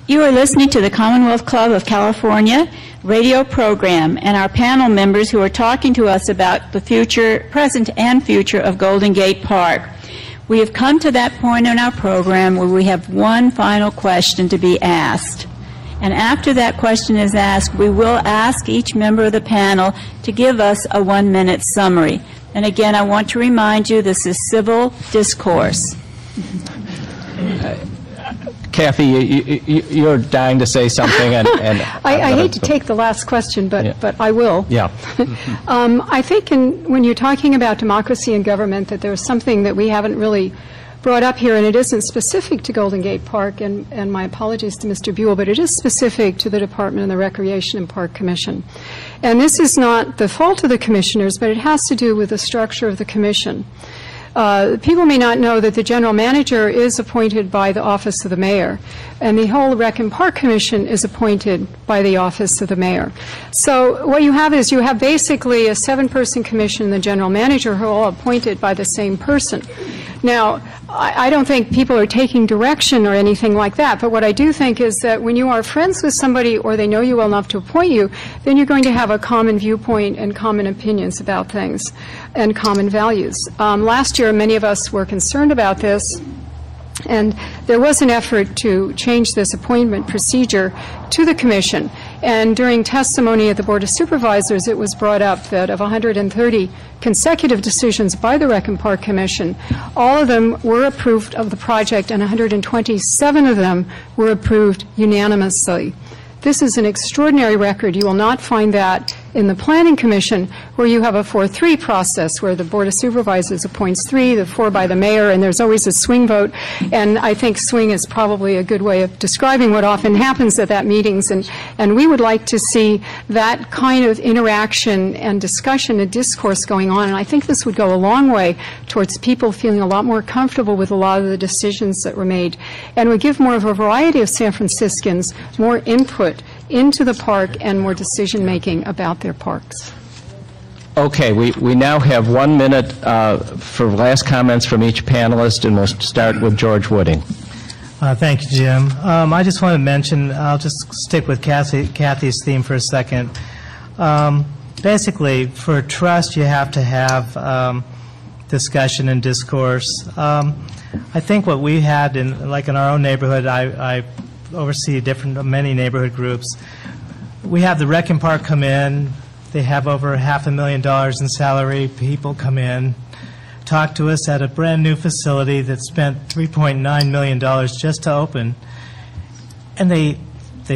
You are listening to the Commonwealth Club of California radio program and our panel members who are talking to us about the future, present and future of Golden Gate Park. We have come to that point in our program where we have one final question to be asked. And after that question is asked, we will ask each member of the panel to give us a 1-minute summary. And again, I want to remind you this is civil discourse. Kathy, you're dying to say something, and I hate to take the last question, but I will. Yeah. I think when you're talking about democracy and government, that there's something that we haven't really brought up here, and it isn't specific to Golden Gate Park, and my apologies to Mr. Buell, but it is specific to the Department of the Recreation and Park Commission. And this is not the fault of the commissioners, but it has to do with the structure of the commission. People may not know that the general manager is appointed by the office of the mayor, and the whole Rec and Park Commission is appointed by the office of the mayor. So what you have is you have basically a 7-person commission and the general manager who are all appointed by the same person. Now, I don't think people are taking direction or anything like that, but what I do think is that when you are friends with somebody or they know you well enough to appoint you, then you're going to have a common viewpoint and common opinions about things and common values. Last year, many of us were concerned about this, and there was an effort to change this appointment procedure to the Commission. And during testimony at the Board of Supervisors, it was brought up that of 130 consecutive decisions by the Rec and Park Commission, all of them were approved of the project, and 127 of them were approved unanimously. This is an extraordinary record. You will not find that in the Planning Commission, where you have a 4-3 process, where the Board of Supervisors appoints 3, the 4 by the mayor, and there's always a swing vote. And I think swing is probably a good way of describing what often happens at that meetings. And we would like to see that kind of interaction and discussion and discourse going on. And I think this would go a long way towards people feeling a lot more comfortable with a lot of the decisions that were made, and would give more of a variety of San Franciscans more input into the park and more decision-making about their parks. Okay, we now have 1 minute for last comments from each panelist, and we'll start with George Wooding. Thank you, Jim. I just want to mention, I'll just stick with Kathy's theme for a second. Basically, for trust, you have to have discussion and discourse. I think what we had in our own neighborhood, I oversee many neighborhood groups. We have the Rec and Park come in. They have over $500,000 in salary. People come in, talk to us at a brand new facility that spent $3.9 million just to open, and they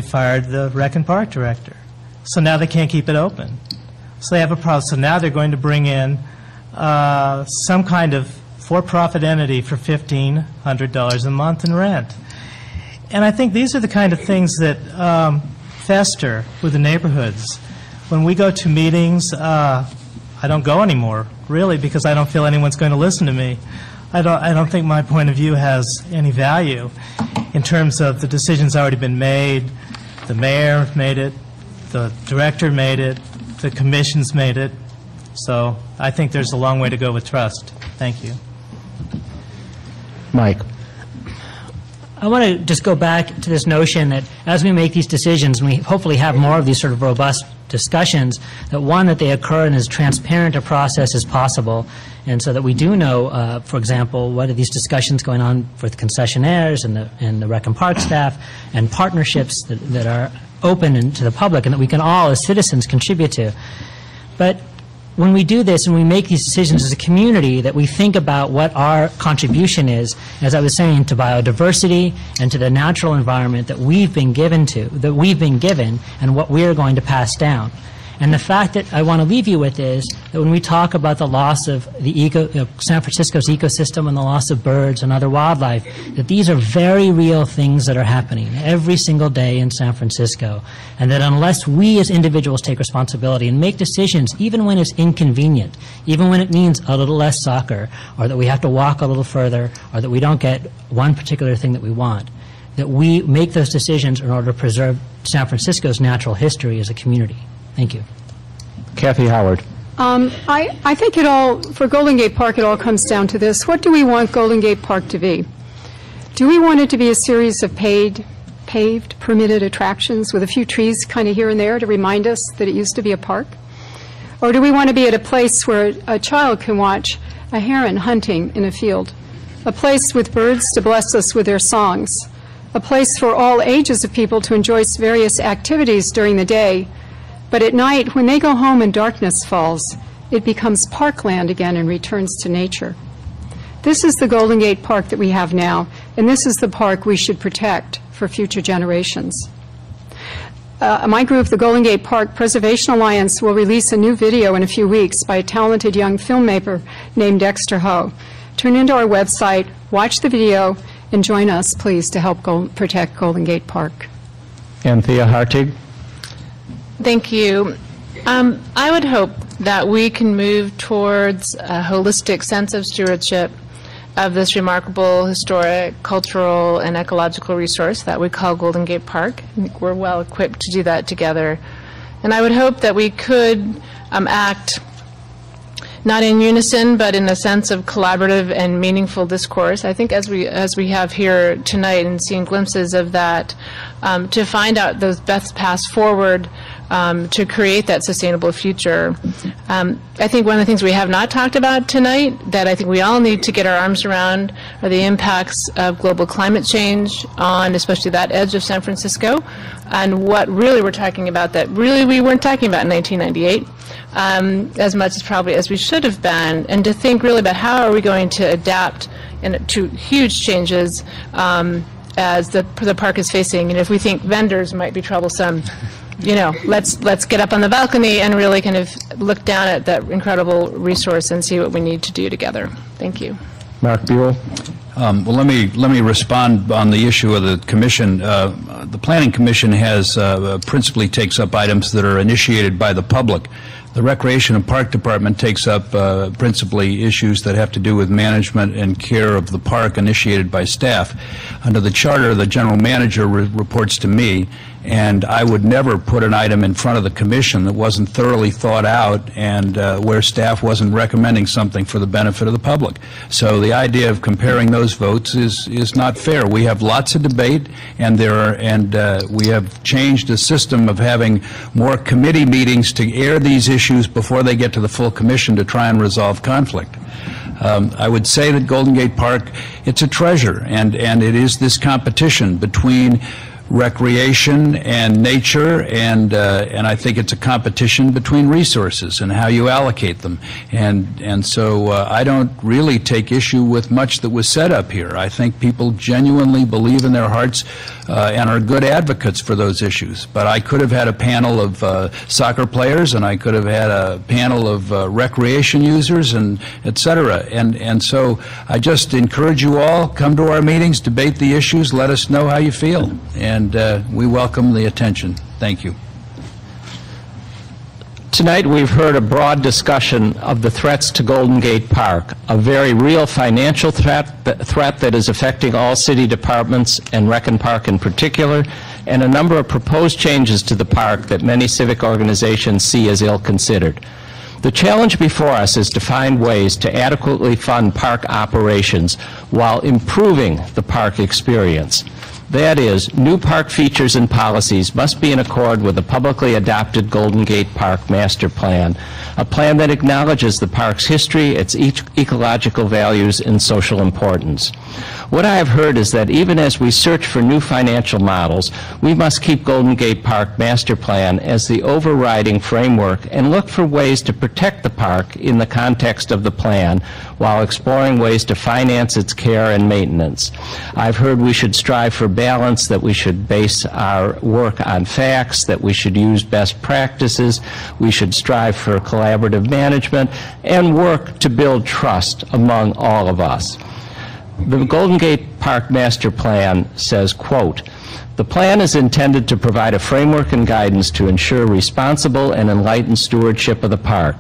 fired the Rec and Park director. So now they can't keep it open. So they have a problem. So now they're going to bring in some kind of for-profit entity for $1,500 a month in rent. And I think these are the kind of things that fester with the neighborhoods. When we go to meetings, I don't go anymore, really, because I don't feel anyone's going to listen to me. I don't think my point of view has any value in terms of the decisions already been made. The mayor made it, the director made it, the commission's made it. So I think there's a long way to go with trust. Thank you. Mike. I want to just go back to this notion that as we make these decisions, and we hopefully have more of these sort of robust discussions, that they occur in as transparent a process as possible, and so that we do know, for example, what are these discussions going on with concessionaires and the Rec and Park staff and partnerships that are open to the public and that we can all as citizens contribute to. But when we do this and we make these decisions as a community, that we think about what our contribution is, as I was saying, to biodiversity and to the natural environment that we've been given and what we're going to pass down. And the fact that I want to leave you with is that when we talk about the loss of San Francisco's ecosystem and the loss of birds and other wildlife, that these are very real things that are happening every single day in San Francisco, and that unless we as individuals take responsibility and make decisions, even when it's inconvenient, even when it means a little less soccer, or that we have to walk a little further, or that we don't get one particular thing that we want, that we make those decisions in order to preserve San Francisco's natural history as a community. Thank you. Kathy Howard. I think for Golden Gate Park, it all comes down to this. What do we want Golden Gate Park to be? Do we want it to be a series of paid paved, permitted attractions with a few trees kind of here and there to remind us that it used to be a park? Or do we want to be at a place where a child can watch a heron hunting in a field, a place with birds to bless us with their songs, a place for all ages of people to enjoy various activities during the day, but at night, when they go home and darkness falls, it becomes parkland again and returns to nature? This is the Golden Gate Park that we have now, and this is the park we should protect for future generations. My group, the Golden Gate Park Preservation Alliance, will release a new video in a few weeks by a talented young filmmaker named Dexter Ho. Tune into our website, watch the video, and join us, please, to help protect Golden Gate Park. Anthea Hartig. Thank you. I would hope that we can move towards a holistic sense of stewardship of this remarkable historic, cultural, and ecological resource that we call Golden Gate Park. I think we're well equipped to do that together. And I would hope that we could act not in unison, but in a sense of collaborative and meaningful discourse. I think as we have here tonight and seen glimpses of that, to find out those best paths forward to create that sustainable future. I think one of the things we have not talked about tonight that I think we all need to get our arms around are the impacts of global climate change on especially that edge of San Francisco, and what really we're talking about that really we weren't talking about in 1998 as much as probably as we should have been, and to think really about how are we going to adapt to huge changes as the park is facing. And if we think vendors might be troublesome, you know, let's get up on the balcony and really kind of look down at that incredible resource and see what we need to do together. Thank you. Mark Buell. Well, let me respond on the issue of the commission. The Planning Commission has principally takes up items that are initiated by the public. The Recreation and Park Department takes up principally issues that have to do with management and care of the park initiated by staff. Under the charter, the general manager reports to me, and I would never put an item in front of the commission that wasn't thoroughly thought out and where staff wasn't recommending something for the benefit of the public. So the idea of comparing those votes is not fair. We have lots of debate, and we have changed the system of having more committee meetings to air these issues before they get to the full commission to try and resolve conflict. I would say that Golden Gate Park, it's a treasure, and it is this competition between recreation and nature, and I think it's a competition between resources and how you allocate them. And so I don't really take issue with much that was said up here. I think people genuinely believe in their hearts and are good advocates for those issues. But I could have had a panel of soccer players, and I could have had a panel of recreation users, and et cetera. And so I just encourage you all, come to our meetings, debate the issues, let us know how you feel. And we welcome the attention. Thank you. Tonight we've heard a broad discussion of the threats to Golden Gate Park, a very real financial threat that is affecting all city departments and Rec and Park in particular, and a number of proposed changes to the park that many civic organizations see as ill-considered. The challenge before us is to find ways to adequately fund park operations while improving the park experience. That is, new park features and policies must be in accord with the publicly adopted Golden Gate Park Master Plan, a plan that acknowledges the park's history, its ecological values, and social importance. What I have heard is that even as we search for new financial models, we must keep Golden Gate Park Master Plan as the overriding framework and look for ways to protect the park in the context of the plan while exploring ways to finance its care and maintenance. I've heard we should strive for balance, that we should base our work on facts, that we should use best practices, we should strive for collaborative management, and work to build trust among all of us. The Golden Gate Park Master Plan says, quote, "The plan is intended to provide a framework and guidance to ensure responsible and enlightened stewardship of the park.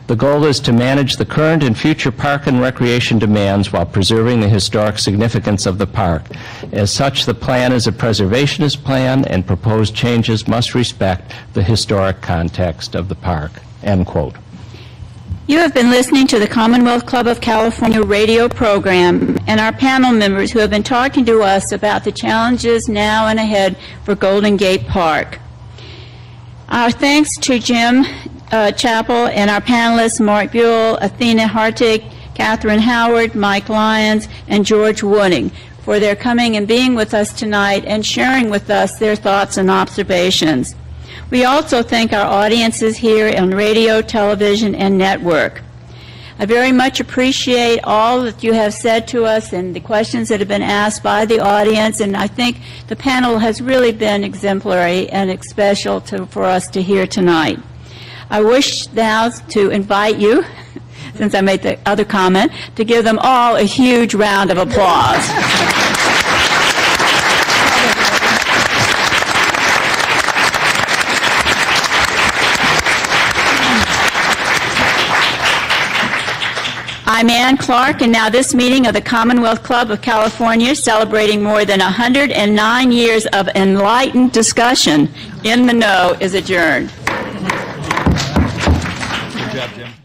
The goal is to manage the current and future park and recreation demands while preserving the historic significance of the park. As such, the plan is a preservationist plan, and proposed changes must respect the historic context of the park." End quote. You have been listening to the Commonwealth Club of California radio program and our panel members who have been talking to us about the challenges now and ahead for Golden Gate Park. Our thanks to Jim Chappell and our panelists Mark Buell, Athena Hartig, Catherine Howard, Mike Lyons, and George Wooding for their coming and being with us tonight and sharing with us their thoughts and observations. We also thank our audiences here on radio, television, and network. I very much appreciate all that you have said to us and the questions that have been asked by the audience, and I think the panel has really been exemplary and special for us to hear tonight. I wish now to invite you, since I made the other comment, to give them all a huge round of applause. I'm Ann Clark, and now this meeting of the Commonwealth Club of California, celebrating more than 109 years of enlightened discussion in the know, is adjourned. Good job, Jim.